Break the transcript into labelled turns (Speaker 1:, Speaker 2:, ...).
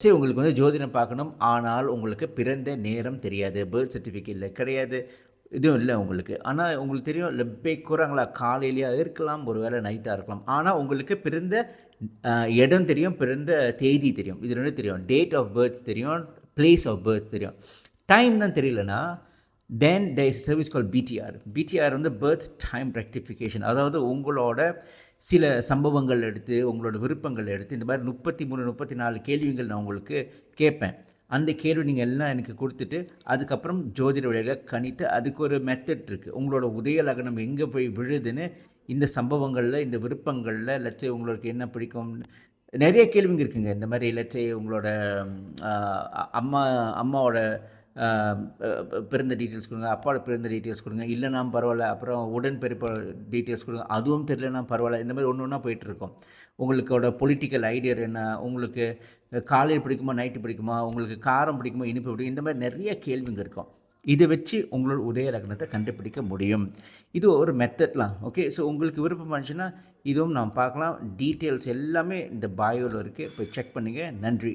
Speaker 1: சரி உங்களுக்கு வந்து ஜோதிடம் பார்க்கணும். ஆனால் உங்களுக்கு பிறந்த நேரம் தெரியாது. பர்த் சர்டிஃபிகேட்ல கிடையாது. இதுவும் இல்ல உங்களுக்கு. ஆனா உங்களுக்கு தெரியும் லெப்பை கூறாங்களா காலையிலயா இருக்கலாம், ஒரு வேளை நைட்டா இருக்கலாம். ஆனா உங்களுக்கு பிறந்த அ இடம் தெரியும், பிறந்த தேதி தெரியும். இது 2 தெரியும். டேட் ஆஃப் பர்த் தெரியும், பிளேஸ் ஆஃப் பர்த் தெரியும். டைம் தான் தெரியலனா, then there is service called BTR. BTR வந்து பர்த் டைம் ரெக்டிஃபிகேஷன். அதாவது உங்களோட சில சம்பவங்கள் எடுத்து, உங்களோட விருப்பங்கள் எடுத்து, இந்த மாரி 33, 34 கேள்விகள் நான் உங்களுக்கு கேட்பேன். அந்த கேள்வி நீங்க எல்லாம் எனக்கு குடுத்துட்டு, அதுக்கப்புறம் ஜோதிட வழியாக கணித்து, அதுக்கு ஒரு மெத்தட் இருக்கு. உங்களோட உதய லக்னம் எங்க போய் விழுதுன்னு, இந்த சம்பவங்கள்ல, இந்த விருப்பங்கள்ல, லெட்ஸ் சே உங்களுக்கு என்ன பிடிக்கும்? நெறைய கேள்விங்க இருக்குங்க. இந்த மாரி லெட்ஸ் சே உங்களோட அ அம்மா அம்மாவோட அ பிறந்த டீட்டெயில்ஸ் குடுங்க. அப்பாவோட பிறந்த டீட்டெயில்ஸ் குடுங்க. இல்லனாலும் பரவால்ல. அப்புறம் உடன்பிறப்போட டீட்டெயில்ஸ் குடுங்க. அதுவும் தெரியலனா பரவால்ல. இந்த மாரி ஒண்ணு ஒண்ணா போயிட்டுருக்கும். உங்களுக்கோட பொலிட்டிக்கல் ஐடியா என்ன? உங்களுக்கு காலையில பிடிக்குமா? நைட்டு பிடிக்குமா? உங்களுக்கு காரம் பிடிக்குமா? இனிப்பு பிடிக்குமா? இந்த மாரி நெறைய கேள்விங்க இருக்கும். இத வச்சு உங்களோட உதய லக்னத்த கண்டுபிடிக்க முடியும். இது ஒரு மெத்தட்லாம். ஓகே. ஸோ உங்களுக்கு விருப்பமா இருந்துச்சுன்னா, இதுவும் நாம் பார்க்கலாம். டீட்டெயில்ஸ் எல்லாமே இந்த பயோல இருக்கு. போய் செக் பண்ணுங்க. நன்றி.